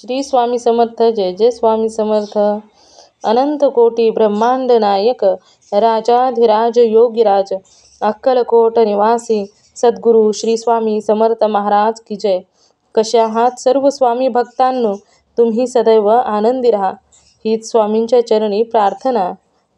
श्री स्वामी समर्थ. जय जय स्वामी समर्थ. अनंत कोटी ब्रह्मांड नायक राजाधिराज योगीराज अक्कलकोट निवासी सद्गुरू श्री स्वामी समर्थ महाराज की जय. कसे आहात सर्व स्वामी भक्तांनो? तुम्ही सदैव आनंदी राहा हीच स्वामींच्या चरणी प्रार्थना.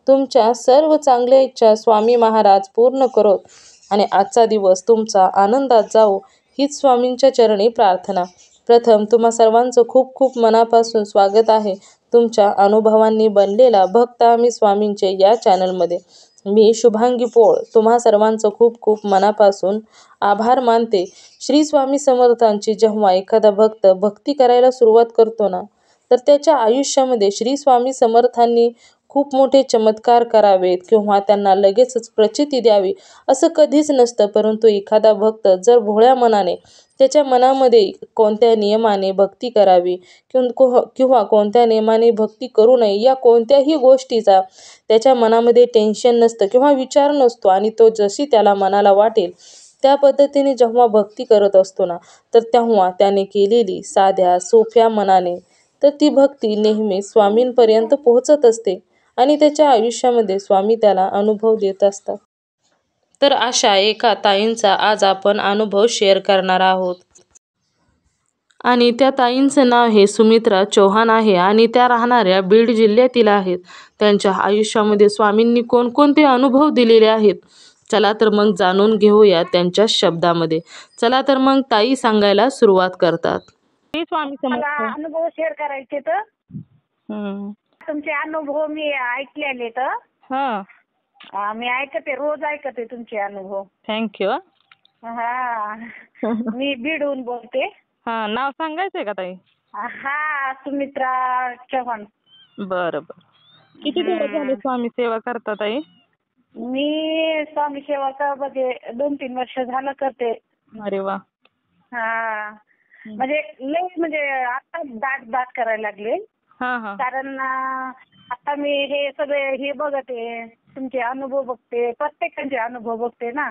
तुमच्या सर्व चांगल्या इच्छा स्वामी महाराज पूर्ण करोत आणि आजचा दिवस तुमचा आनंदात जाओ हीच स्वामींच्या चरणी प्रार्थना. प्रथम तुम्हा सर्वांचं खूप खूप मनापासून स्वागत आहे तुमच्या अनुभवांनी बनलेला भक्त आम्ही स्वामींचे या चॅनलमध्ये. मी शुभांगी पोळ तुम्हा सर्वांचं खूप खूप मनापासून आभार मानते. श्री स्वामी समर्थांची जेव्हा एखादा भक्त भक्ती करायला सुरुवात करतो ना, तर त्याच्या आयुष्यामध्ये श्री स्वामी समर्थांनी खूप मोठे चमत्कार करावेत किंवा त्यांना लगेचच प्रचिती द्यावी असं कधीच नसतं. परंतु एखादा भक्त जर भोळ्या मनाने त्याच्या मनामध्ये कोणत्या नियमाने भक्ती करावी किंवा कोणत्या नियमाने भक्ती करू नये या कोणत्याही गोष्टीचा त्याच्या मनामध्ये टेन्शन नसतं किंवा विचार नसतो आणि तो जशी त्याला मनाला वाटेल त्या पद्धतीने जेव्हा भक्ती करत असतो ना, तर तेव्हा त्याने केलेली साध्या सोप्या मनाने तर ती भक्ती नेहमी स्वामींपर्यंत पोहोचत असते आणि त्याच्या आयुष्यामध्ये स्वामी त्याला अनुभव देत असतात. तर अशा एका ताईंचा आज आपण अनुभव शेअर करणार आहोत आणि त्या ताईंचं नाव हे सुमित्रा चौहान आहे आणि त्या राहणाऱ्या बीड जिल्ह्यातील आहेत. त्यांच्या आयुष्यामध्ये स्वामींनी कोणकोणते अनुभव दिलेले आहेत, चला तर मग जाणून घेऊया त्यांच्या शब्दामध्ये. चला तर मग ताई सांगायला सुरुवात करतात. स्वामी मला अनुभव शेअर करायचे तर तुमचे अनुभव मी ऐकलेले तर मी ऐकते, रोज ऐकते तुमचे अनुभव. थँक्यू. हा मी बीडहून बोलते. नाव सांगायचंय का ताई? हा सुमित्रा चव्हाण. बरं बरं. किती दिवस झाले स्वामी सेवा करता ताई? मी स्वामी सेवा म्हणजे 2-3 वर्ष झालं करते. अरे वा. हा म्हणजे लई म्हणजे आता दाट करायला लागले. कारण आता मी हे सगळे हे बघते, तुमचे अनुभव बघते, प्रत्येकाचे अनुभव बघते ना.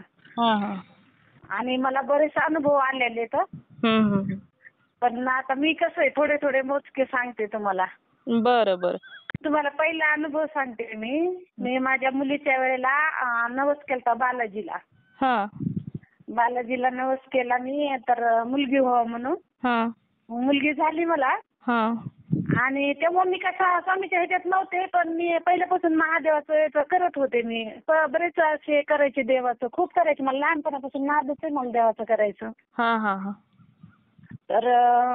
आणि मला बरेच अनुभव आलेले तर पण आता मी कसं आहे थोडे थोडे मोजके सांगते तुम्हाला. बरं बरं. तुम्हाला पहिला अनुभव सांगते मी माझ्या मुलीच्या वेळेला नवस केलता बालाजीला. बालाजीला नवस केला मी तर मुलगी व्हावं म्हणून. मुलगी झाली मला. आणि तेव्हा मी कसा स्वामीच्या ह्याच्यात नव्हते, पण मी पहिल्यापासून महादेवाचं करत होते. मी बरेच असे करायचे, देवाचं खूप करायचे. मला लहानपणापासून नादच आहे मला देवाचं करायचं. तर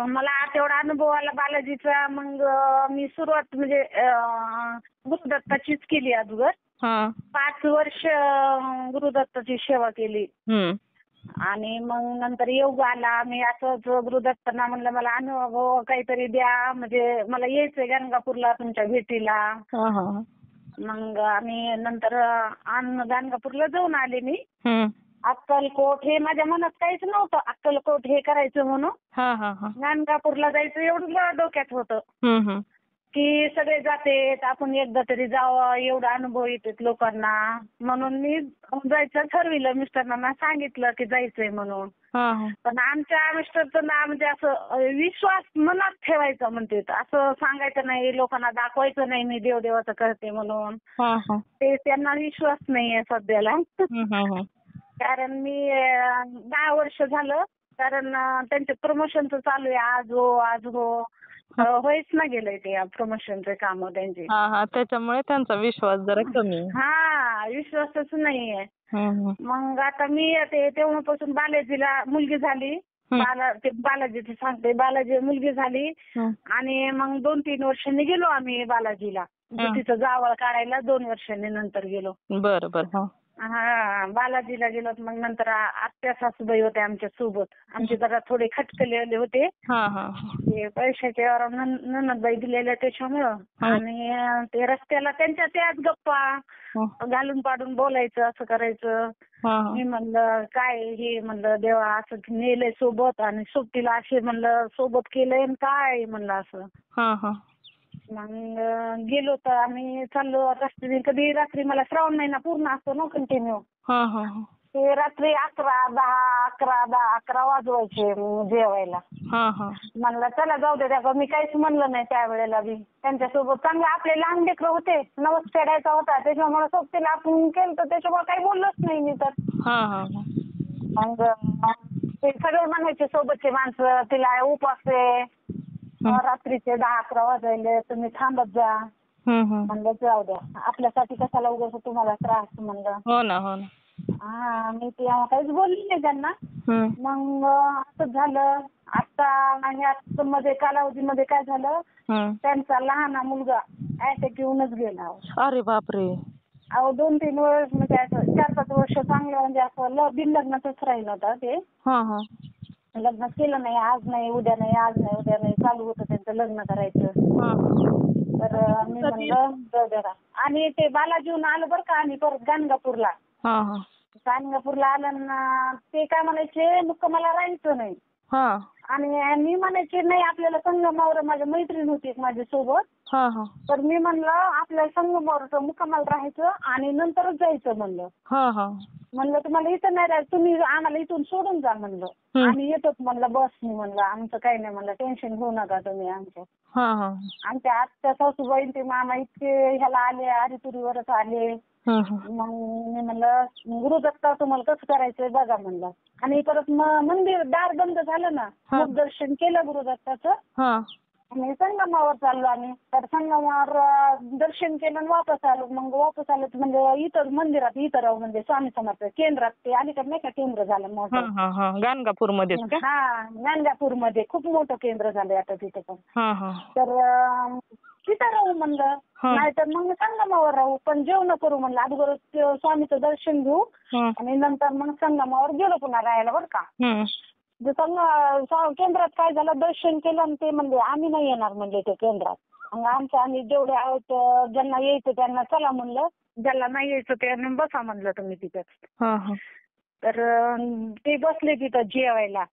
मला तेवढा अनुभव आला बालाजीचा. मग मी सुरुवात म्हणजे गुरुदत्ताचीच केली अगोदर. 5 वर्ष गुरुदत्ताची सेवा केली. आणि मग नंतर योग आला. मी असंच गुरुदत्तांना म्हणलं मला अनुभव काहीतरी द्या, म्हणजे मला यायचंय गाणगापूरला तुमच्या भेटीला. मग आम्ही नंतर गाणगापूरला जाऊन आले मी. अक्कलकोट हे माझ्या मनात काहीच नव्हतं, अक्कलकोट हे करायचं म्हणून. गाणगापूरला जायचं एवढं डोक्यात होतं की सगळे जातेत, आपण एकदा तरी जावं, एवढा अनुभव येतात लोकांना. म्हणून मी जायचं ठरविलं. मिस्टरांना सांगितलं की जायचंय म्हणून. पण आमच्या मिस्टरचं ना म्हणजे असं विश्वास मनात ठेवायचा म्हणते, असं सांगायचं नाही लोकांना, दाखवायचं नाही मी देवदेवाचं करते म्हणून. ते त्यांना विश्वास नाहीये सध्याला. कारण मी 10 वर्ष झालं, कारण त्यांचं प्रमोशनचं चालू आहे. आज हो होईच ना गेलंय ते प्रमोशनचे काम त्यांचे. त्याच्यामुळे त्यांचा विश्वास जरा कमी. विश्वासच नाहीये. मग आता मी तेव्हापासून बालाजीला मुलगी झाली. बालाजीची सांगते, बालाजी मुलगी झाली आणि मग 2-3 वर्षांनी गेलो आम्ही बालाजीला. तिचं जावळ काढायला 2 वर्षांनी नंतर गेलो. बरं. बालाजीला गेलो. मग नंतर आत्या सासूबाई होत्या आमच्या सोबत. आमचे जरा थोडे खटकलेले होते ते पैशाच्या ननदबाई दिलेल्या त्याच्यामुळं. आणि ते रस्त्याला त्यांच्या त्याच गप्पा घालून पाडून बोलायचं, असं करायचं. मी म्हणलं काय हे, म्हणलं देवा असं नेलंय सोबत आणि सोबतीला असे म्हणलं सोबत केलंय काय म्हणलं असं. मग गेलो तर आम्ही चाललो रस्त्याने. कधी रात्री मला श्रावण महिना पूर्ण असतो ना कंटिन्यू. ते रात्री 11 वाजवायचे जेवायला. म्हणलं चला जाऊ दे त्या मी काहीच म्हणलं नाही त्यावेळेला बी. त्यांच्यासोबत चांगलं आपले लहान लेकरं होते, नवस फेडायचा होता त्याच्यामुळे सोबतीला आपण केलं तर त्याच्यामुळे काही बोललोच नाही मी तर. मग ते सगळे म्हणायचे सोबतचे माणसं तिला उपवास आहे, रात्रीचे 10-11 वाजायले तुम्ही थांबत जा. म्हणलं जाऊ द्या आपल्यासाठी कशाला उगाच तुम्हाला त्रास म्हणलं. हो ना. मी तेव्हा काहीच बोलली नाही त्यांना. मग असं झालं आता ह्या मध्ये कालावधीमध्ये काय झालं, त्यांचा लहान मुलगा अटॅक येऊनच गेला. अरे बापरे. 2-3 वर्ष म्हणजे असं 4-5 वर्ष चांगलं म्हणजे असं बिन लग्नाचंच राहिलं होतं ते. लग्न केलं नाही, आज नाही उद्या नाही, आज नाही उद्या नाही चालू होतं त्यांचं लग्न करायचं. तर मी म्हणलं जाऊ द्या. आणि ते बालाजीहून आलं बरं का आणि परत गाणगापूरला. गाणगापूरला आलं ना ते काय म्हणायचे मुक्कामाला राहायचं नाही. आणि मी म्हणायचे नाही आपल्याला संगमावर माझ्या मैत्रीण होती माझ्यासोबत. तर मी म्हणलं आपल्याला संगमावर मुक्कामाला राहायचं आणि नंतरच जायचं म्हणलं. म्हणलं तुम्हाला इथं नाही राहायचं, तुम्ही आम्हाला इथून सोडून जा म्हणलं. आम्ही येतोच म्हणलं बसनी म्हणलं, आमचं काही नाही म्हणलं, टेन्शन घेऊ नका तुम्ही आमचं. आमच्या आत्या सासूबाई ते मामा इतके ह्याला आले हरिपुरीवरच आले. मग मी म्हणलं गुरुदत्ता तुम्हाला कसं करायचंय बघा म्हणलं. आणि परत मंदिर दार बंद झालं ना, मग दर्शन केलं गुरुदत्ताचं आणि संगमावर चाललो आम्ही. तर संगमावर दर्शन केलं आणि वापस आलो. मग वापस आलो म्हणजे इथं मंदिरात इथं म्हणजे स्वामी समर्थ केंद्रात ते अलीकडे नाही का केंद्र झालं मोठं. गाणगापूरमध्ये. गाणगापूरमध्ये खूप मोठं केंद्र झालंय आता तिथे पण. तर तिथं राहू म्हणलं, नाहीतर मग संगमावर राहू पण जेवण करू म्हणलं. अगोदर स्वामीचं दर्शन घेऊ आणि नंतर मग संगमावर गेलो पुन्हा राहायला बरं का. केंद्रात काय झालं दर्शन केलं आणि ते म्हणले आम्ही नाही येणार म्हणले ते केंद्रात. मग आम्ही जेवढे आहोत ज्यांना यायचं त्यांना चला म्हणलं, ज्याला नाही यायचं त्यांना बसा म्हणलं तुम्ही तिथं. तर ते बसले तिथं जेवायला.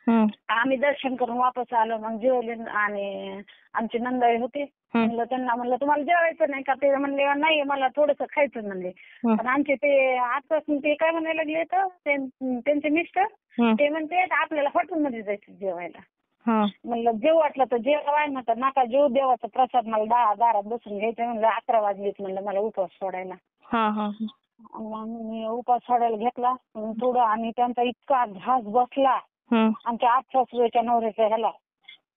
आम्ही दर्शन करून वापस आलो. मग जेवले आणि आमचे नंदाई होते. म्हणलं त्यांना म्हणलं तुम्हाला जेवायचं नाही का, ते म्हणले नाही मला थोडंसं खायचं म्हणले. पण आमचे ते आता ते काय म्हणायला लागले तर त्यांचे मिस्टर ते म्हणते आपल्याला हॉटेलमध्ये जायचं जेवायला. म्हणलं जेव वाटलं तर जेवाय ना तर नका जेव, देवाचा प्रसाद मला दारात बसून घ्यायचं. म्हणलं 11 वाजलेत म्हणलं मला उपवास सोडायला. मग मी उपवास सोडायला घेतला थोडं आणि त्यांचा इतका घास बसला आमच्या आठ-सासूच्या नवऱ्याच्या ह्याला.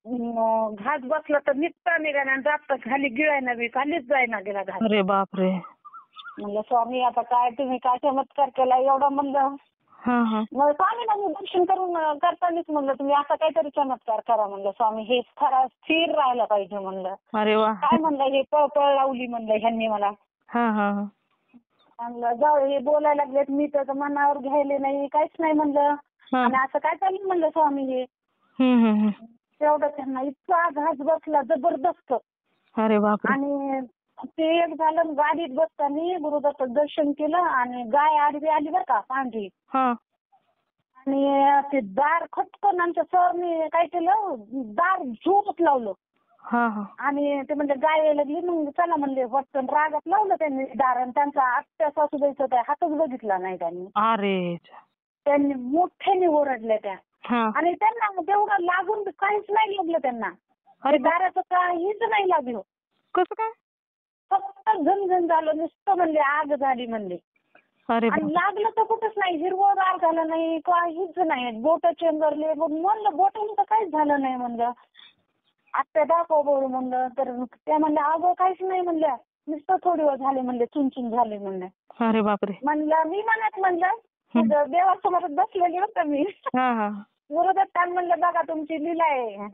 घास बसला तर निघता निघाला आणि जाता खाली गिळायला बी खालीच जायना गेला घास. अरे बापरे. म्हणलं स्वामी आता काय तुम्ही काय चमत्कार केला एवढा म्हणलं. मग स्वामीला मी दर्शन करून करतानाच म्हणलं तुम्ही असा काहीतरी चमत्कार करा म्हणलं स्वामी, हे खरा स्थिर राहायला पाहिजे म्हणलं. अरे वा. काय म्हणलं हे पळ लावली म्हणलं ह्यांनी मला. म्हणलं जाऊ हे बोलायला लागलेत मी तर मनावर घ्यायले नाही काहीच नाही म्हणलं. आणि असं काय चाललं म्हणलं स्वामी हे. तेवढं त्यांना इतका घास बसला जबरदस्त. अरे बापरे. आणि ते एक झालं गाडीत बसताना गुरुदत्त दर्शन केलं आणि गाय आडवी आली बरं का पांढरी. आणि ते दार खटकन आमच्या सरने काय केलं दार झोपत लावलं. आणि ते म्हणजे गाय यायला लागली मग चला म्हणले वटकन रागात लावलं त्यांनी दार आणि त्यांचा आत्या सासूबाईचा त्या हातच बघितला नाही त्यांनी. अरे. त्यांनी मोठ्याने ओरडल्या त्या. आणि त्यांना तेवढं लागून काहीच नाही लागलं त्यांना. दाराचं काहीच नाही लागलं. कसं काय. फक्त झणझण झालं नुसतं म्हणले आग झाली म्हणले. आणि लागलं तर कुठंच नाही, हिरवंगार झालं नाही काहीच नाही. बोट चेंगरले म्हणलं बोटाने तर काहीच झालं नाही म्हणलं. आत्या दाखव बरं म्हणलं. तर त्या म्हणल्या अगं काहीच नाही म्हणल्या, नुसतं थोडी वेळ झाले म्हणले चुनचुन झाले म्हणलं. अरे बापरे. म्हणलं मी मनात म्हणलं देवासमोर बसलेली होतं मी. गुरुदत्तान म्हणलं बघा तुमची लीला आहे,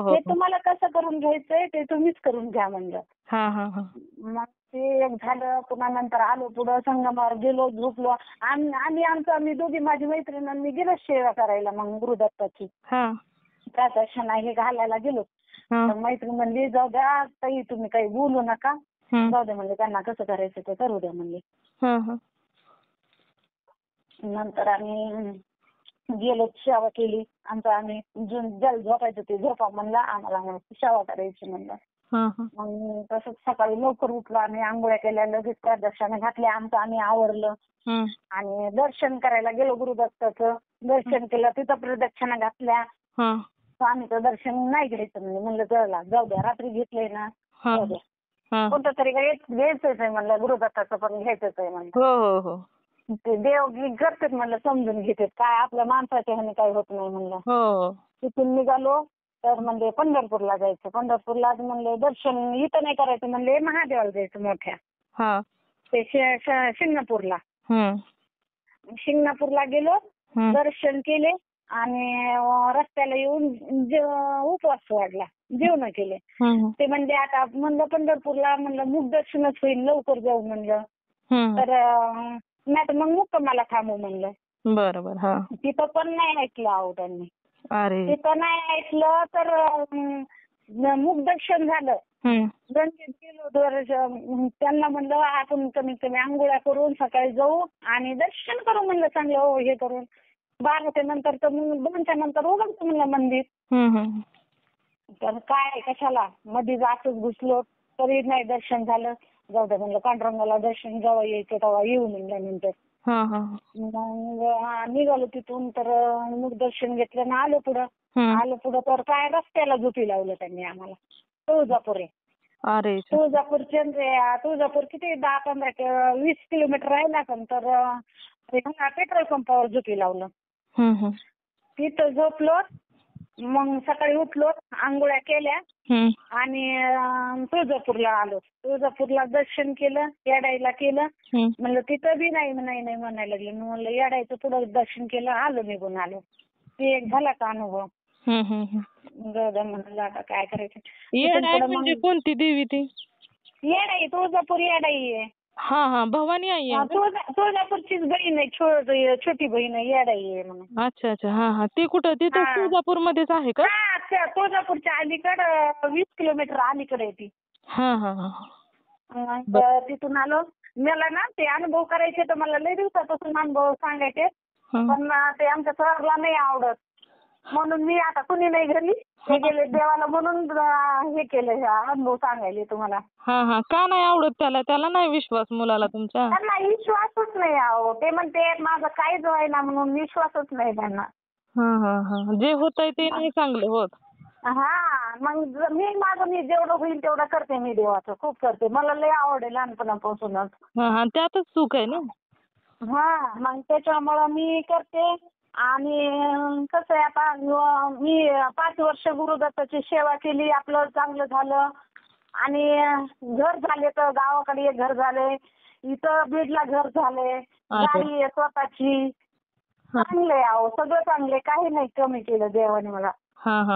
हे तुम्हाला कसं करून घ्यायचंय ते तुम्हीच करून घ्या म्हणलं. मग ते एक झालं. पुन्हा नंतर आलो पुढं संगमावर गेलो झोपलो. आम्ही दोघी माझी मैत्रीण मी गेलो सेवा करायला मग गुरुदत्ताची. प्रादर्शन हे घालायला गेलो. तर मैत्रीण म्हणली जाऊ द्या ताई तुम्ही काही बोलू नका, जाऊ द्या म्हणले त्यांना कसं करायचं ते करू द्या म्हणले. नंतर आम्ही गेलो सेवा केली. आम्ही जल झोपायचं ते झोपा म्हणला आम्हाला सेवा करायची म्हणलं. हा हा मग तसंच सकाळी लवकर उठलो आम्ही, आंघोळ्या केल्या, लगेच प्रदक्षिणा घातल्या, आमचं आम्ही आवरलं हम्म. आणि दर्शन करायला गेलो गुरुदत्ताचं. दर्शन केलं, तिथं प्रदक्षिणा घातल्या. हा स्वामीचं दर्शन नाही घ्यायचं म्हणजे म्हणलं चला जाऊ द्या, रात्री घेतलंय ना हा जाऊ द्या. हा. कोणतं तरी काही घ्यायचंच आहे म्हणलं, गुरुदत्ताचं पण घ्यायचंच आहे म्हणलं. हो हो हो ते देव करतात म्हणलं, समजून घेतात, काय आपल्या माणसाच्या ह्याने काही होत नाही म्हणलं. हो. तिथून निघालो तर म्हणजे पंढरपूरला जायचं. पंढरपूरला म्हणले दर्शन इथं नाही करायचं, म्हणले महादेवाला जायचं मोठ्या, हा. ते शिंगणापूरला. हम्म. शिंगणापूरला गेलो, हम्म. दर्शन केले आणि रस्त्याला येऊन उपवास वाढला, जेवण केले. हम्म. ते म्हणजे आता म्हणलं पंढरपूरला म्हणलं मुख दर्शनच होईल, लवकर जाऊ म्हणलं. हम्म. तर नाही तर मग मुक्कामाला थांबू म्हणलं. बरोबर. हा. तिथं पण नाही ऐकलं अहो त्यांनी. अरे. तिथं नाही ऐकलं तर मुख दर्शन झालं. हम्म. गणपतीत गेलो त्यांना म्हणलं आपण कमीत कमी आंघोळ्या करून सकाळी जाऊ आणि दर्शन करू म्हणलं चांगलं, हो हे करून 12 नंतर तर मग 2च्या नंतर उघडतं म्हणलं मंदिर. हम्म. तर काय कशाला मध्ये असंच घुसलो तरी नाही दर्शन झालं. जाऊ दे म्हणलं, पांडुरंगाला दर्शन जेव्हा यायचं तेव्हा येऊ म्हणलं नंतर. हा हा. मग निघालो तिथून तर मुख दर्शन घेतलं ना आलो पुढं. हम्म. आलो पुढं तर काय रस्त्याला झोपी लावलं त्यांनी आम्हाला. तुळजापूर आहे. अरे. तुळजापूर किती 10-15-20 किलोमीटर राहिला असेल तर पेट्रोल पंपावर झोपी लावलं. हम्म. तिथं झोपलो. मग सकाळी उठलो, आंघोळ्या केल्या हम्म. आणि तुळजापूरला आलो. तुळजापूरला दर्शन केलं, येडाईला केलं. हम्म. म्हणलं तिथं बी नाही म्हणायला लागले. म्हणलं येडाईचं पुढं दर्शन केलं, आलो निघून आलो. ते एक झाला का अनुभव. जाऊ द्या म्हणलं आता काय करायचं. येडाई म्हणजे कोणती देवी ती? येडाई, तुळजापूर येडाई आहे. हा हा, भवानी आई आहे. तुळजापूरचीच बहीण आहे, छोटी बहीण आहे, येडाई आहे म्हणून. अच्छा अच्छा. हा हा. ती कुठं? तिथं तुळजापूर मध्येच आहे का? हा, तुळजापूरच्या अलीकडं 20 किलोमीटर अलीकडे आहे ती. हा हा हा. तिथून आलो. मला ना ते अनुभव करायचे तर मला लय दिवसापासून अनुभव सांगायचे, पण ते आमच्या सरला नाही आवडत. म्हणून मी आता कुणी नाही घरी हे गेले देवाला म्हणून हे केलं, अनुभव सांगायले तुम्हाला. हा हा. का नाही आवडत त्याला? त्याला नाही विश्वास मुलाला तुमच्या? त्यांना विश्वासच नाही आहो. ते म्हणते माझं काहीच व्हायना म्हणून विश्वासच नाही त्यांना. हा हा हा. जे होतंय ते नाही चांगलं होत. हा, मग मी जेवढं होईल तेवढं करते मी देवाचं, खूप करते. मला लय आवड लहानपणापासूनच. हा हा. त्यातच सुख आहे ना. हा, मग त्याच्यामुळं मी करते. आणि कसं आहे आता मी 5 वर्ष गुरुदत्ताची सेवा केली, आपलं चांगलं झालं. आणि घर झाले तर गावाकडे एक घर झाले, इथं बीडला घर झाले, गाडी आहे स्वतःची. चांगले आहो, सगळं चांगले, काही नाही कमी केलं देवाने मला.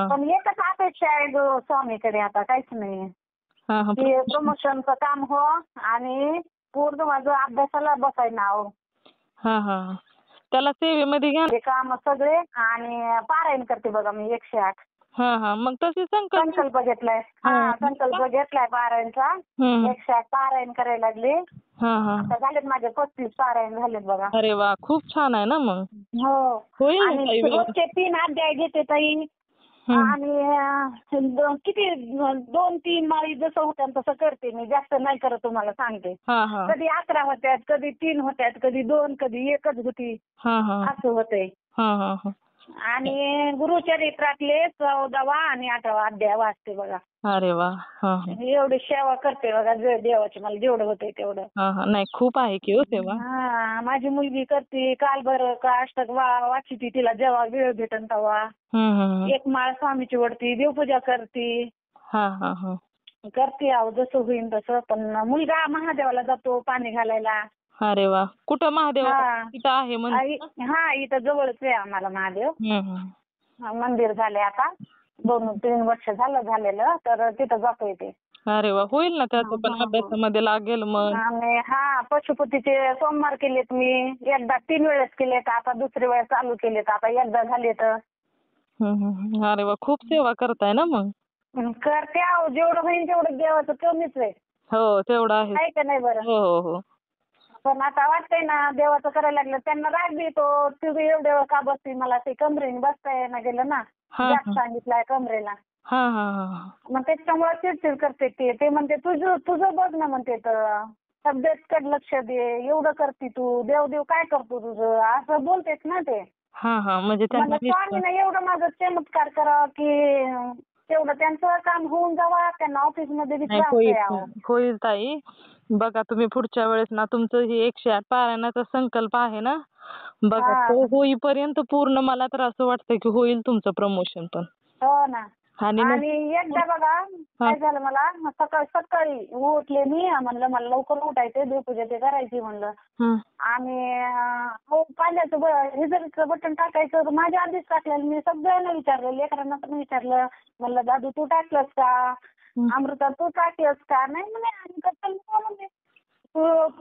पण एकच अपेक्षा आहे स्वामीकडे, आता काहीच नाही. की प्रमोशनचं काम हो आणि पूर्ण माझं अभ्यासाला बसायला आहो. त्याला सेवेमध्ये घ्या. काम सगळे आणि पारायण करते बघा मी 108. मग तसे संकल्प घेतलाय. संकल्प घेतलाय पारायणचा. 108 पारायण करायला लागले. आता झालेत माझे 35 पारायण झालेत बघा. अरे वा, खूप छान आहे ना मग. हो, आणि रोजचे 3 अध्याय घेते ताई. आणि किती 2-3 माळी जसं होत्या तसं करते मी, जास्त नाही करत तुम्हाला सांगते. कधी 11 होत्यात, कधी 3 होत्यात, कधी 2, कधी 1च होती, असं होतंय. आणि गुरुचरित्रातले 14वा आणि 8वा अध्याय वाचते बघा. अरे वा. एवढी सेवा करते बघा देवाची, मला जेवढं होतंय तेवढं. नाही, खूप आहे की हो सेवा. माझी मुलगी करते, कालभर का अष्टक वाचते, तिला जेव्हा वेळ भेटन तेव्हा. एक माळ स्वामीची वडती, देवपूजा करते. करते अहो, जसं होईल तसं. पण मुलगा महादेवाला जातो पाणी घालायला. अरे वा. कुठं महादेव इथं आहे म्हणजे? इथं जवळच आहे आम्हाला महादेव. मंदिर झाले आता 2-3 वर्ष झालेलं, तर तिथं जातोय ते. अरे वा. होईल ना त्याचं पण अभ्यासामध्ये लागेल मग. आणि पशुपतीचे सोमवार केलेत मी, एकदा 3 वेळेस केलेत, आता दुसरी वेळेस चालू केलेत, आता एकदा झालेत. अरे वा, खूप सेवा करताय ना मग. करते अहो, जेवढं होईल तेवढं देवाचं कमीच आहे. हो, तेवढं आहे का नाही बरं? हो. पण आता वाटतंय ना देवाचं करायला लागलं, त्यांना राग देतो, तुझं एवढं का बसते, मला ते कमरेने बसता येईना गेलं ना, जास्त सांगितलंय कमरेला. हा हा हा. मग त्याच्यामुळे चिडचिड करते ते म्हणते तुझं तुझं बघ ना म्हणते तर तब्येतकडे लक्ष दे, एवढं करते तू, देव काय करतो तुझं, असं बोलतेत ना ते. हा हा. म्हणजे मला त्यांना स्वामीनं एवढं माझं चमत्कार करावं की तेवढं त्यांचं काम होऊन जावं, त्यांना ऑफिसमध्ये बी नाही, त्रास होईल द्यावा. होईल ताई. बघा तुम्ही पुढच्या वेळेस ना तुमचं हे 108 पारायणाचा संकल्प आहे ना, बघा हा. तो होईपर्यंत पूर्ण मला तर असं वाटतं की होईल तुमचं प्रमोशन पण. हो ना. आणि आणि एकदा बघा काय झालं, मला सकाळी उठले मी, म्हणलं मला लवकर उठायचे, देवपूजा ते करायची म्हणलं. आणि पाण्याचं हिजरचं बटन टाकायचं तर माझ्या आधीच टाकलेलं. मी सगळ्यांना विचारलं, लेकरांना पण विचारलं, म्हणलं दादू तू टाकलंस का, अमृता तू टाकलंस का, नाही म्हणे आणि कसं म्हणले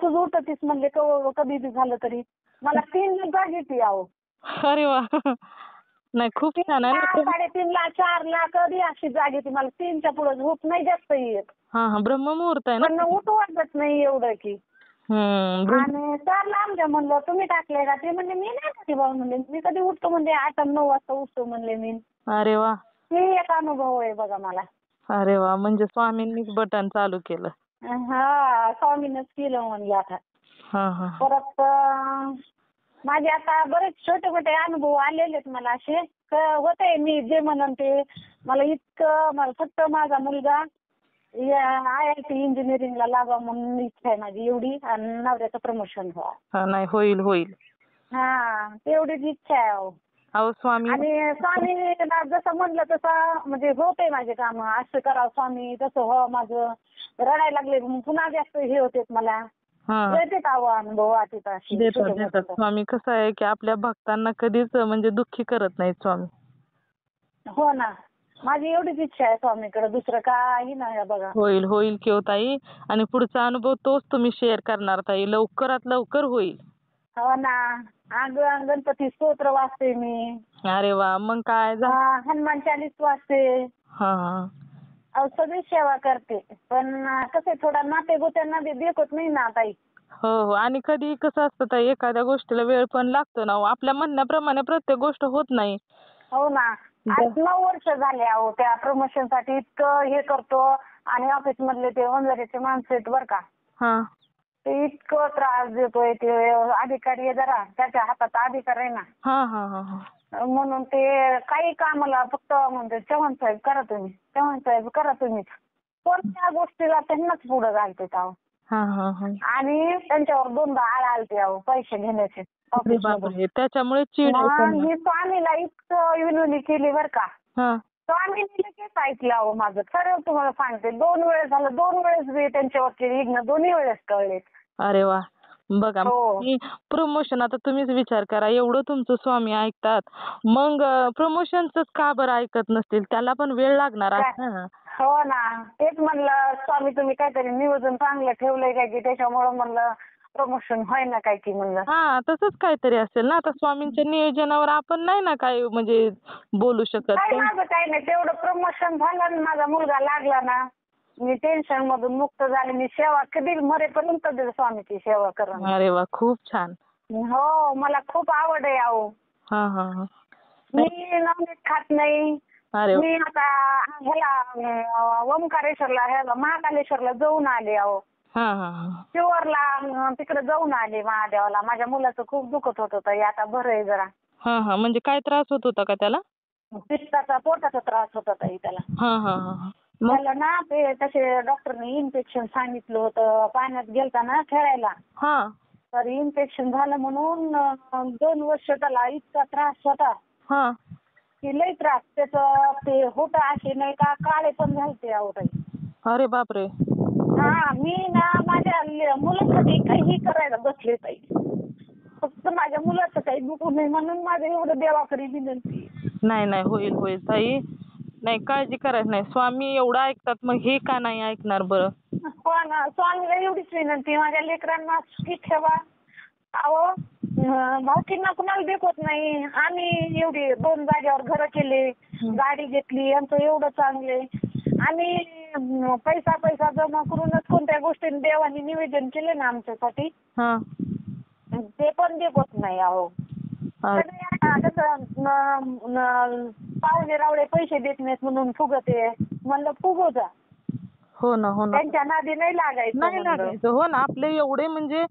तू उठतीस म्हणले कधी बी झालं तरी. मला 3 जाग येते अहो. अरे वा. नाही, खूप छान आहे ना. 3:30ला 4ला कधी अशी जाग येते मला. 3च्या पुढे झोप नाही जास्त येत. हा हा. ब्रह्ममुहूर्त आहे ना. पण उठू वाटत नाही एवढं की. आणि सरला आमच्या म्हणलं तुम्ही टाकले का, ते म्हणले मी नाही टाकले बाबा म्हणले, मी कधी उठतो म्हणजे 8-9 वाजता उठतो म्हणले मी. अरे वा. हे एक अनुभव आहे बघा मला. अरे वा. म्हणजे स्वामींनीच बटन चालू केलं. हा, स्वामीनच केलं म्हणलं आता. हा हा. परत माझे आता बरेच छोटे मोठे अनुभव आलेले आहेत मला असे. होते मी जे म्हणन ते. मला फक्त माझा मुलगा IIT इंजिनिअरिंगला लावा म्हणून इच्छा आहे माझी एवढी, आणि नवऱ्याचं प्रमोशन व्हावं. हा, नाही, होईल होईल. हा, तेवढीच इच्छा आहे अहो. अहो स्वामी. आणि स्वामीला जसं म्हणलं तसं म्हणजे होते माझे काम. असं करावं स्वामी, तसं हो माझं. रडायला लागले पुन्हा जास्त हे होते मला. देतात अहो अनुभव आता अशी. देतात स्वामी. कसं आहे की आपल्या भक्तांना कधीच म्हणजे दुःखी करत नाहीत स्वामी. हो ना. माझी एवढीच इच्छा आहे स्वामीकडे, दुसरं काही नाही बघा. होईल होईल की हो ताई. आणि पुढचा अनुभव तोच तुम्ही शेअर करणार ताई. लवकरात लवकर होईल. हो ना. गणपती स्तोत्र वाचते मी. अरे वा. मग काय हनुमान चालीस वाचते. हा. सगळी सेवा करते. पण कसं थोडा नातेगोत्यांना देखत नाही ना ताई. हो हो. आणि कधी कसं असतं ताई, एखाद्या गोष्टीला वेळ पण लागतो ना. आपल्या म्हणण्याप्रमाणे प्रत्येक गोष्ट होत नाही. हो ना. 8-9 वर्ष झाले अहो त्या प्रमोशनसाठी इतकं हे करतो. आणि ऑफिस मधले ते वंजारीचे माणसं आहेत बरं का, ते इतकं त्रास देतोय. ते अधिकारी आहे जरा, त्याच्या हातात अधिकार आहे ना. म्हणून ते काही कामाला फक्त म्हणजे चव्हाण साहेब करा तुम्ही, चव्हाण साहेब करा तुम्ही. कोणत्या गोष्टीला त्यांनाच पुढे घालते अहो. आणि त्यांच्यावर 2दा आळ आलते अहो पैसे घेण्याचे. त्याच्यामुळे मी स्वामीला इतकं विनवणी केली बरं का. स्वामीने लगेच ऐकलं अहो माझं. खरं तुम्हाला सांगते, 2 वेळेस झालं, 2 वेळेस मी त्यांच्यावरची विघ्न दोन्ही वेळेस कळले. अरे वा. बघा प्रमोशन, आता तुम्हीच विचार करा, एवढं तुमचं स्वामी ऐकतात, मग प्रमोशनच का बरं ऐकत नसतील? त्याला पण वेळ लागणार आहे ना. हो ना. तेच म्हणलं स्वामी तुम्ही काहीतरी नियोजन चांगलं ठेवलंय काय की त्याच्यामुळे म्हणलं प्रमोशन व्हायना काय की म्हणलं. हा, तसंच काहीतरी असेल ना. आता स्वामींच्या नियोजनावर आपण नाही ना काय म्हणजे बोलू शकत. माझं काही नाही, तेवढं प्रमोशन झालं आणि माझा मुलगा लागला ना, मी टेन्शन मधून मुक्त झाले. मी सेवा कधी मरेपर्यंत स्वामीची सेवा करेन. अरे वा, खूप छान. हो, मला खूप आवड आहे अहो. मी नॉनव्हेज खात नाही. मी आता ह्याला ओंकारेश्वरला महाकालेश्वरला जाऊन आले अहो. शिवरला तिकडे जाऊन आले महादेवाला. माझ्या मुलाचं खूप दुखत होतं, आता बरं आहे जरा. म्हणजे काय त्रास होत होता का त्याला? पित्ताचा, पोटाचा त्रास होता ताई त्याला. त्याला ना ते तसे डॉक्टरने इन्फेक्शन सांगितलं होतं. पाण्यात गेलता ना खेळायला, तर इन्फेक्शन झालं म्हणून 2 वर्ष त्याला इतका त्रास होता की लई त्रास. त्याचं ते होत असे नाही का काळे पण झालते अहो ताई. अरे बापरे. मी ना माझ्या मुलासाठी काही करायला बसले ताई. फक्त माझ्या मुलाचं काही दुखू नये म्हणून माझं एवढं देवाकडे विनंती. नाही, होईल होईल ताई. नाही, काळजी करायची नाही. स्वामी एवढं ऐकतात, मग हे का नाही ऐकणार बरं? हो ना. स्वामीला एवढीच विनंती, माझ्या लेकरांना सुखी ठेवा. अहो भावकींना कुणाला देखत नाही. आम्ही एवढी 2 जागेवर घरं केले, गाडी घेतली, यांचं एवढं चांगले. आणि पैसा जमा करूनच कोणत्या गोष्टीने देवाने निवेदन केले ना आमच्यासाठी, ते पण देखत नाही अहो. पाहुणे रावळे पैसे देत नाहीत म्हणून फुगते. म्हणलं फुगू जा, हो ना, हो ना. त्यांच्या नादी नाही लागायचं नाही म्हणलं. लागायचं. हो ना, आपले एवढे म्हणजे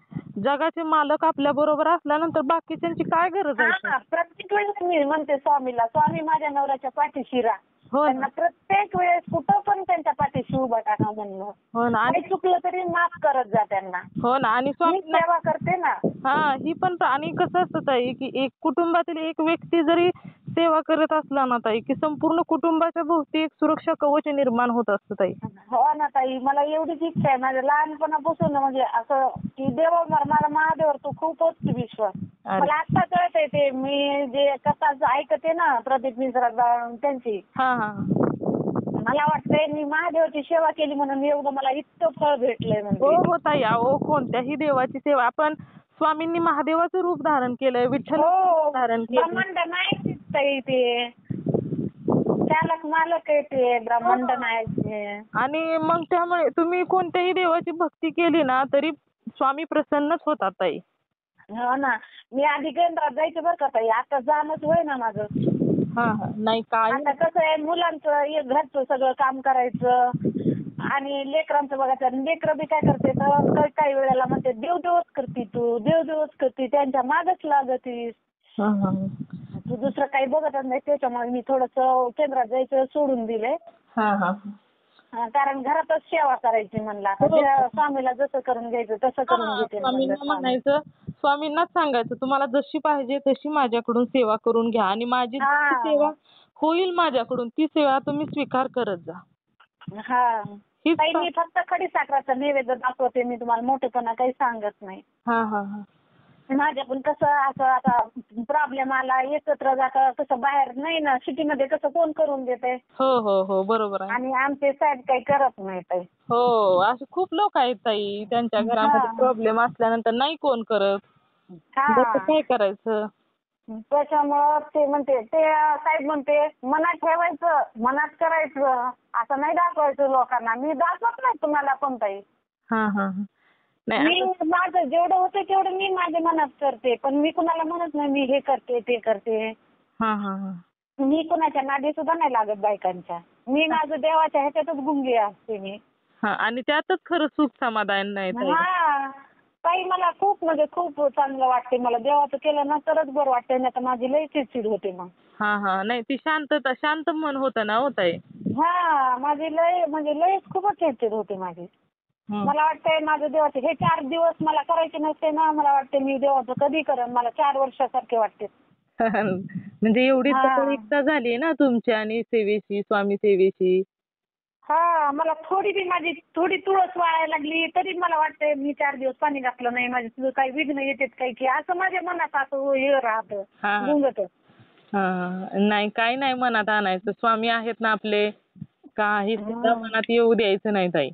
जगाचे मालक आपल्या बरोबर असल्यानंतर बाकीच्यांची काय गरज आहे? हा, प्रत्येक वेळेस मी म्हणते स्वामीला, स्वामी माझ्या नवऱ्याच्या पाठीशी राहा. हो ना, त्यांना प्रत्येक वेळेस कुठं पण त्यांच्या पाठीशी उभं टाका म्हणलं. हो ना. काही चुकलं तरी माफ करत जा त्यांना. हो ना, आणि मी स्वामी सेवा करते ना. हा, ही पण आणि कसं असतं ताई, की एक कुटुंबातील एक व्यक्ती जरी सेवा करत असला ना ताई, की संपूर्ण कुटुंबाच्या भोवती एक सुरक्षा कवच निर्माण होत असतं ताई. हो ना ताई, मला एवढीच इच्छा आहे. माझ्या लहानपणापासून म्हणजे असं की देवावर मला महादेवावर तो खूपच विश्वास. अरे. मला आता कळतंय ते मी जे कथा ऐकते ना प्रदीप मिश्रा त्यांची, हा हा. मला वाटतंय मी महादेवाची सेवा केली म्हणून एवढं मला इतकं फळ भेटलंय हो म्हणजे. हो ताई, अहो कोणत्याही देवाची सेवा आपण स्वामींनी महादेवाचं रूप धारण केलंय, विठ्ठल हो, धारण केलं. ब्रह्मांड नाही ताई ते, चालक मालक आहे ते, ब्रह्मांड नाही ते. आणि मग त्यामुळे तुम्ही कोणत्याही देवाची भक्ती केली ना तरी स्वामी प्रसन्नच होतात ताई. हो ना, मी आधी केंद्रात जायचे बरं का ताई, आता जाणंच होय ना माझं. हा हा. नाही काय आता कसं आहे, मुलांचं एक घरचं सगळं काम करायचं आणि लेकरांचं बघायचं. लेकरं बी काय करते तर काही वेळेला म्हणते देव देवच करती तू, देव देवच करती, त्यांच्या मागच लागतीस, हा हा तू दुसरं काही बघतच नाही. त्याच्यामुळे मी थोडंसं केंद्रात जायचं सोडून दिलंय. हा हा. कारण घरातच सेवा करायची म्हणलं. आता स्वामीला जसं करून घ्यायचं तसं करून घेते म्हणलं. स्वामींना म्हणायचं, स्वामींनाच सांगायचं तुम्हाला जशी पाहिजे तशी माझ्याकडून सेवा करून घ्या आणि माझी जी सेवा होईल माझ्याकडून ती सेवा तुम्ही स्वीकार करत जा. हा ताई, मी फक्त खडीसाखराचा नैवेद्य दाखवते. मी तुम्हाला मोठेपणा काही सांगत नाही. हा हा हा. माझ्या पण कसं असं आता प्रॉब्लेम आला, एकत्र जाता कसं बाहेर नाही ना, सिटीमध्ये कसं कोण करून देते. हो हो हो, बरोबर आहे. आणि आमचे साहेब काही करत नाही ताई. हो, असे खूप लोक आहेत ताई, त्यांच्या घरामध्ये प्रॉब्लेम असल्यानंतर नाही कोण करत. हा, काय करायचं? त्याच्यामुळं ते म्हणते, ते साहेब म्हणते मनात ठेवायचं, मनात करायचं, असं नाही दाखवायचं लोकांना. मी दाखवत नाही तुम्हाला पण ताई. हा हा. मी माझं जेवढं होतं तेवढं मी माझ्या मनात करते, पण मी कुणाला म्हणत नाही मी हे करते ते करते. हा हा हा. मी कुणाच्या नादी सुद्धा नाही लागत बायकांच्या. मी माझं देवाच्या ह्याच्यातच गुंगी असते मी. हा, आणि त्यातच खरं सुख समाधान नाही ताई. हा ताई, मला खूप म्हणजे खूप चांगलं वाटते. मला देवाचं केलं ना तरच बरं वाटतंय, नाही तर माझी लई चिडचिड होते मग. हा हा. नाही, ती शांतता, शांत मन होतं ना हो ताई. हा, माझी लई म्हणजे लईच खूपच चिडचिड होते माझी. मला वाटतंय माझं देवाचं हे 4 दिवस मला करायचे नसते ना, मला वाटते मी देवाचं कधी करेन. मला 4 वर्षासारखे वाटते. म्हणजे एवढी तत्परता झाली ना तुमची आणि सेवेची, स्वामी सेवेची. हा, मला थोडी बी माझी थोडी तुळस वाळायला लागली तरी मला वाटतंय मी 4 दिवस पाणी घातलं नाही, माझे तुझं काही विघ्न येतात काही की, असं माझ्या मनात असं हे राहतं गुंगत. नाही, काही नाही मनात आणायचं. स्वामी आहेत ना आपले, काही सुद्धा मनात येऊ द्यायचं नाही ताई.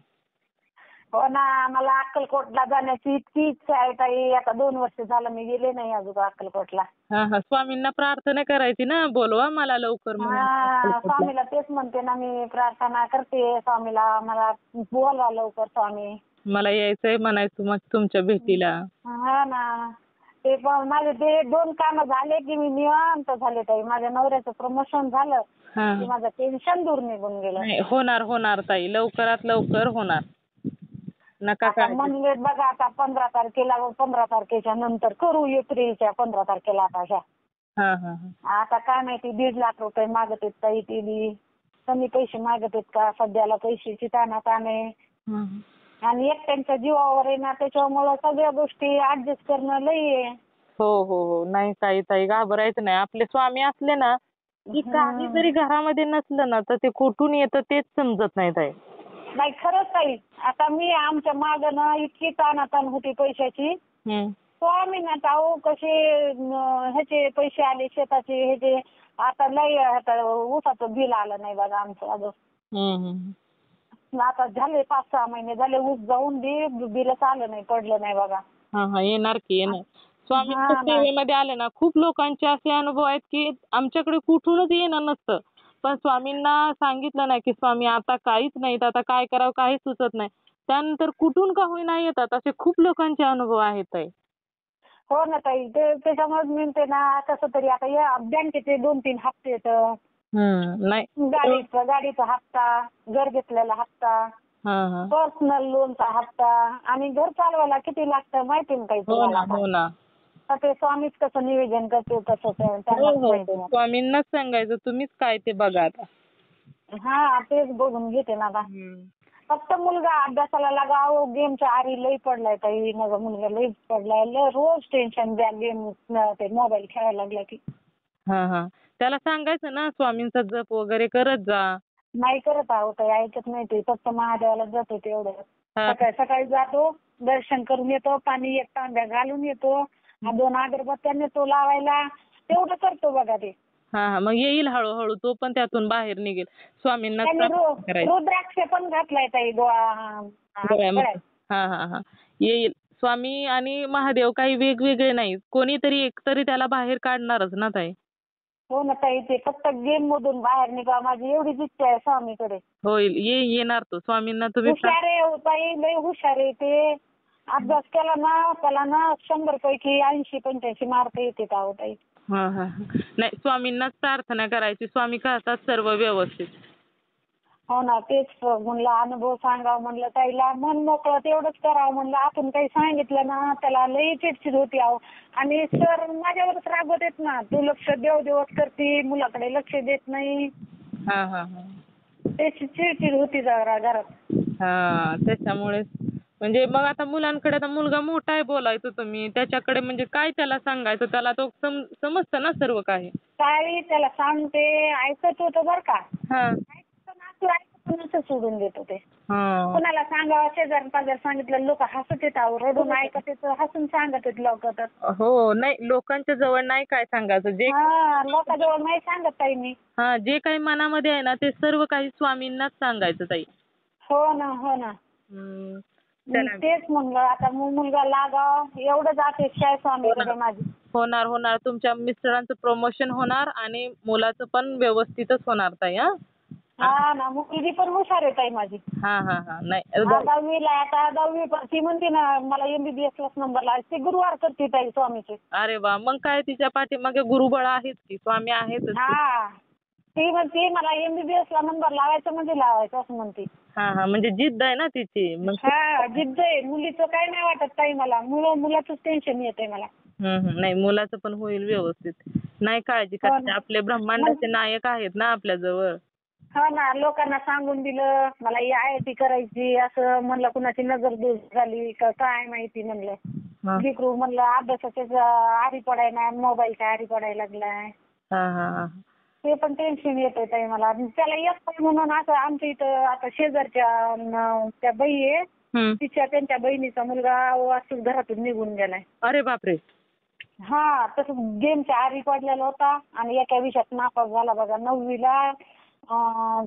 हो ना, मला अक्कलकोटला जाण्याची इतकी इच्छा आहे ताई. आता 2 वर्ष झालं मी गेले नाही अजून अक्कलकोटला. हा हा. स्वामींना प्रार्थना करायची ना, बोलवा मला लवकर म्हणून. हा, स्वामीला तेच म्हणते ना, मी प्रार्थना करते स्वामीला, मला बोलवा लवकर स्वामी. मला यायचंय म्हणायचं मग तुमच्या भेटीला. हा ना, ते पण माझे ते 2 कामं झाले की मी निवांत झाले ताई. माझ्या नवऱ्याचं प्रमोशन झालं की माझं टेन्शन दूर निघून गेलं. नाही, होणार होणार ताई, लवकरात लवकर होणार. नका आता काय. म्हणजे बघा, आता 15 तारखेला 15 तारखेच्या नंतर करू, एप्रिलच्या 15 तारखेला आता ह्या. हा हा. आता काय माहिती 1.5 लाख रुपये मागत आहेत ताई. ते बी कमी पैसे मागत आहेत का, सध्याला पैशाची ताणाताण आहे. आणि एकट्यांच्या जीवावर आहे ना, त्याच्यामुळं सगळ्या गोष्टी ऍडजस्ट करणं लई आहे. हो हो हो. नाही ताई, घाबरायचं नाही. आपले स्वामी असले ना की काही जरी घरामध्ये नसलं ना तर ते कुठून येतं तेच समजत नाही ताई. नाही खरंच ताई, आता मी आमच्या मागं ना इतकी ताणाताण होती पैशाची. स्वामीनाथ अहो कसे ह्याचे पैसे आले शेताचे ह्याचे. आता लई आता ऊसाचं बिल आलं नाही बघा आमचं अजून. आता झाले 5-6 महिने झाले ऊस जाऊन बिलच आलं नाही, पडलं नाही बघा. येणार की येणार. स्वामींच्या सेवेमध्ये आले ना, खूप लोकांचे असे अनुभव आहेत की आमच्याकडे कुठूनच येणार नसतं, पण स्वामींना सांगितलं नाही की स्वामी आता काहीच नाही, आता काय करावं काही सुचत नाही, त्यानंतर कुठून का होईना येतात. असे खूप लोकांचे अनुभव आहेत ताई. हो ना ताई, त्याच्यामुळे मी म्हणते ना कसं तरी आता या बँकेचे 2-3 हप्ते येतं. नाही गाडीचा हप्ता, घर घेतलेला हप्ता, पर्सनल लोनचा हप्ता आणि घर चालवायला किती लागतं माहिती ना काही तुम्हाला? ते स्वामीच कसं नियोजन करते तसं त्यांनाच माहिती. स्वामींनाच सांगायचं, तुम्हीच काय ते बघा आता. हा तेच बघून घेते ना आता. फक्त मुलगा अभ्यासाला लागाव, गेमच्या आरी लई पडलाय ताई. माझा मुलगा लई पडलाय, रोज टेन्शन द्या गेम ते मोबाईल खेळायला लागला की. त्याला सांगायचं ना स्वामींचा जप वगैरे करत जा. नाही करत आहोत ताई, ऐकत नाही ते. फक्त महादेवाला जातो तेवढं. सकाळी जातो, दर्शन करून येतो, पाणी एक तांब्या घालून येतो, 2 अगरबत्त्या नेतो लावायला, तेवढं करतो बघा ते. मग येईल हळूहळू, तो पण त्यातून बाहेर निघेल. स्वामींना रुद्राक्ष पण घातलाय ताई येईल. स्वामी आणि महादेव काही वेगवेगळे नाही, कोणीतरी एक तरी त्याला बाहेर काढणारच ना ताई. हो ना ताई, ते फक्त गेम मधून बाहेर निघा, माझी एवढीच इच्छा आहे स्वामीकडे. होईल, येणार तो. स्वामींना तुम्ही हुशार आहे ताई, लय हुशार आहे ते. अभ्यास केला ना त्याला ना 100 पैकी 80-85 मार्क येतात अहो ताई. नाही, स्वामींनाच प्रार्थना करायची, स्वामी करतात सर्व व्यवस्थित. हो ना, तेच म्हणलं अनुभव सांगावं म्हणलं ताईला, मन मोकळं तेवढंच करावं म्हणलं. आपण काही सांगितलं ना त्याला लई चिडचिड होती अहो. आणि सर माझ्यावरच रागवत येत ना, तू लक्ष देवच करती, मुलाकडे लक्ष देत नाही. त्याची चिडचिड होती जरा घरात. त्याच्यामुळे म्हणजे मग आता मुलांकडे, आता मुलगा मोठा आहे बोलायचं तुम्ही त्याच्याकडे, म्हणजे काय त्याला सांगायचं, त्याला तो समजतं ना सर्व काही. काय त्याला सांगते, ऐकत होतं बरं का. ऐकत सोडून देत होते. कुणाला सांगावं, शेजार पाजार सांगितलं लोक हसत येत, रडून ऐकत येत, हसून सांगत येत लोक. हो, नाही लोकांच्या जवळ नाही काय सांगायचं, जे लोकांजवळ नाही सांगत ताई मी. जे काही मनामध्ये आहे ना ते सर्व काही स्वामींनाच सांगायचं ताई. हो ना. तेच म्हणलं आता मुलगा लागाव, एवढंच अपेक्षा आहे स्वामीकडे माझी. होणार. तुमच्या मिस्टरांचं प्रमोशन होणार आणि मुलाचं पण व्यवस्थितच होणार ताई. ना, मुलगी पण हुशार आहे ताई माझी. नाही 10वीला आता 10वी पण ती म्हणते ना मला MBBS लाच नंबर लावायचा. ती गुरुवार करते ताई स्वामीचे. अरे वा, मग काय तिच्या पाठीमागे गुरुबळ आहेच की, स्वामी आहेच. ती म्हणते मला MBBS ला नंबर लावायचा म्हणजे लावायचं असं म्हणते. म्हणजे जिद्द आहे ना तिची. जिद्द आहे. मुलीचं काय नाही वाटत ताई मला, मुलाचंच टेन्शन येतंय मला. नाही, मुलाचं पण होईल व्यवस्थित, नाही काळजी करायची. आपले ब्रह्मांडाचे नायक आहेत ना आपल्या जवळ. हो ना, लोकांना सांगून दिलं मला IIT करायची, असं म्हणलं कुणाची नजर दूर झाली का काय माहिती म्हणलं. लेकरू म्हणलं अभ्यासाच्या आरी पडायला, मोबाईलच्या आरी पडायला लागलाय. ते पण टेन्शन येतंय ताई मला. त्याला येत म्हणून असं आमच्या इथं आता शेजारच्या त्या बाई आहे, त्यांच्या बहिणीचा मुलगा असं घरातून निघून गेलाय. अरे बापरे. तसं गेमच्या आरी पडलेला होता आणि एका विषयात नापास झाला बघा. 9वीला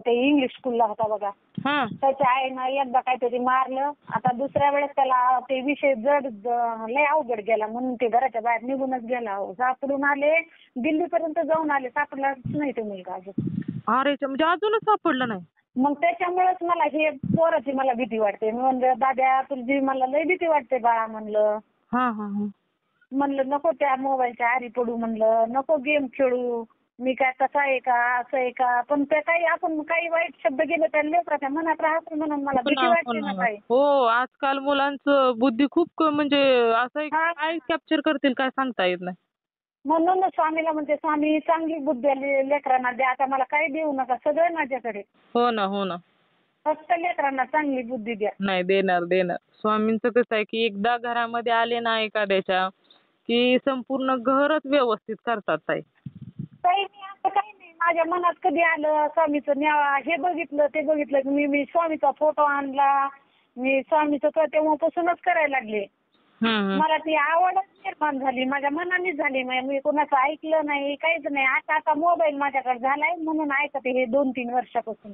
ते इंग्लिश स्कूलला होता बघा. त्याच्या आईनं एकदा काहीतरी मारलं, आता दुसऱ्या वेळेस त्याला ते विषय लय अवघड गेला म्हणून ते घराच्या बाहेर निघूनच गेला. सापडून आले, दिल्लीपर्यंत जाऊन आले, सापडलाच नाही तो मुलगा अजून. अरे, म्हणजे अजूनच सापडलं नाही. मग त्याच्यामुळेच मला हे पोराची मला भीती वाटते. मी म्हणलं दाद्या तुझी मला लय भीती वाटते बाळा म्हणलं. म्हणलं नको त्या मोबाईलच्या आरी पडू, म्हणलं नको गेम खेळू. मी काय तसा आहे का असं आहे का, पण ते काही आपण काही वाईट शब्द गेले तर लेकराच्या मनात राहतो म्हणून मला भीती वाटते ना काही. हो, आजकाल मुलांचं बुद्धी खूप म्हणजे असं काय कॅप्चर करतील काय सांगता येत नाही. म्हणून स्वामीला म्हणते, स्वामी चांगली बुद्धी लेकरांना द्या, आता मला काही देऊ नका, सगळं माझ्याकडे. हो ना. फक्त लेकरांना चांगली बुद्धी द्या. नाही, देणार. स्वामींचं कसं आहे की एकदा घरामध्ये आले ना एखाद्याच्या की संपूर्ण घरच व्यवस्थित करतात ताई. काही नाही, असं काही नाही. माझ्या मनात कधी आलं स्वामीचं हे बघितलं ते बघितलं की मी स्वामीचा फोटो आणला, मी स्वामीचं तेव्हापासूनच करायला लागले. मला ती आवडच निर्माण झाली, माझ्या मनानेच झाली. मी कोणाचं ऐकलं नाही, काहीच नाही. आता मोबाईल माझ्याकडे झालाय म्हणून ऐकते हे 2-3 वर्षापासून.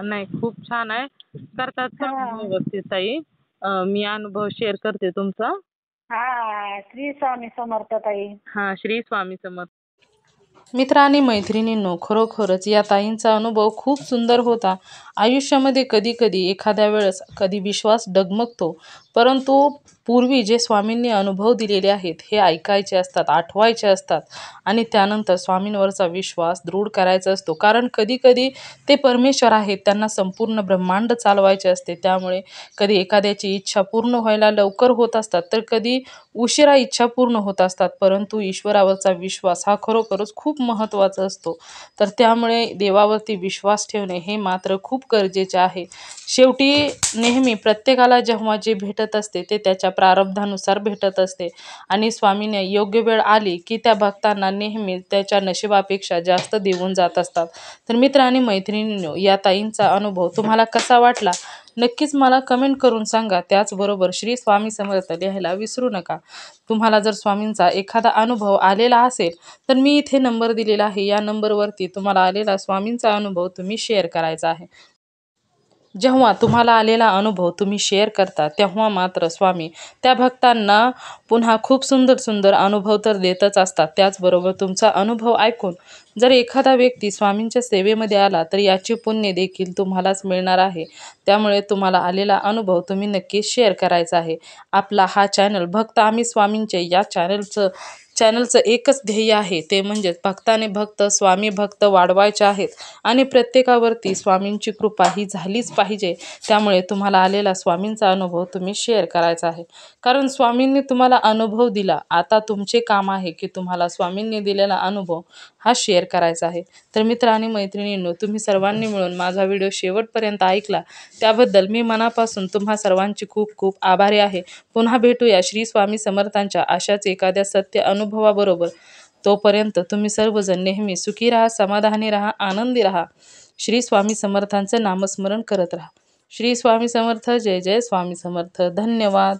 नाही, खूप छान आहे, करतात व्यवस्थित ताई. मी अनुभव शेअर करते तुमचा. श्री स्वामी समर्थ ताई. श्री स्वामी समर्थ. मित्र आणि मैत्रिणींनो, खरोखरच या ताईंचा अनुभव खूप सुंदर होता. आयुष्यामध्ये कधी एखाद्या वेळेस विश्वास डगमगतो, परंतु पूर्वी जे स्वामींनी अनुभव दिलेले आहेत हे ऐकायचे असतात, आठवायचे असतात आणि त्यानंतर स्वामींवरचा विश्वास दृढ करायचा असतो. कारण कधी कधी ते परमेश्वर आहेत, त्यांना संपूर्ण ब्रह्मांड चालवायचे असते. त्यामुळे कधी एखाद्याची इच्छा पूर्ण व्हायला लवकर होत असतात, तर कधी उशिरा इच्छा पूर्ण होत असतात. परंतु ईश्वरावरचा विश्वास हा खरोखरच खूप महत्त्वाचा असतो. तर त्यामुळे देवावरती विश्वास ठेवणे हे मात्र खूप गरजेचे आहे. शेवटी नेहमी प्रत्येकाला जेव्हा जे भेटत असते ते त्याच्या प्रारब्धानुसार भेटत असते आणि स्वामीने योग्य वेळ आली की त्या भक्तांना नेहमी त्याच्या नशिबापेक्षा जास्त देऊन जात असतात. तर मित्र आणि मैत्रिणींनो, या ताईंचा अनुभव तुम्हाला कसा वाटला नक्कीच मला कमेंट करून सांगा. त्याचबरोबर श्री स्वामी समर्थ लिहायला विसरू नका. तुम्हाला जर स्वामींचा एखादा अनुभव आलेला असेल तर मी इथे नंबर दिलेला आहे, या नंबरवरती तुम्हाला आलेला स्वामींचा अनुभव तुम्ही शेअर करायचा आहे. जेव्हा तुम्हाला आलेला अनुभव तुम्ही शेअर करता तेव्हा मात्र स्वामी त्या भक्तांना पुन्हा खूप सुंदर सुंदर अनुभव तर देतच असतात. त्याचबरोबर तुमचा अनुभव ऐकून जर एखादा व्यक्ती स्वामींच्या सेवेमध्ये आला तर याची पुण्य देखील तुम्हालाच मिळणार आहे. त्यामुळे तुम्हाला आलेला अनुभव तुम्ही नक्कीच शेअर करायचा आहे. आपला हा चॅनल भक्त आम्ही स्वामींचे या चॅनलचं एकच ध्येय आहे, ते म्हणजेच भक्ताने भक्त स्वामी भक्त वाढवायचे आहेत आणि प्रत्येकावरती स्वामींची कृपा ही झालीच पाहिजे. त्यामुळे तुम्हाला आलेला स्वामींचा अनुभव तुम्ही शेअर करायचा आहे. कारण स्वामींनी तुम्हाला अनुभव दिला, आता तुमचे काम आहे की तुम्हाला स्वामींनी दिलेला अनुभव हा शेअर करायचा आहे. तर मित्र आणि मैत्रिणींनो, तुम्ही सर्वांनी मिळून माझा व्हिडिओ शेवटपर्यंत ऐकला त्याबद्दल मी मनापासून तुम्हा सर्वांची खूप खूप आभारी आहे. पुन्हा भेटूया श्री स्वामी समर्थांच्या अशाच एखाद्या सत्य अनुभवाबरोबर. तोपर्यंत तुम्ही सर्वजण नेहमी सुखी राहा, समाधानी राहा, आनंदी राहा. श्री स्वामी समर्थांचं नामस्मरण करत राहा. श्री स्वामी समर्थ. जय जय स्वामी समर्थ. धन्यवाद.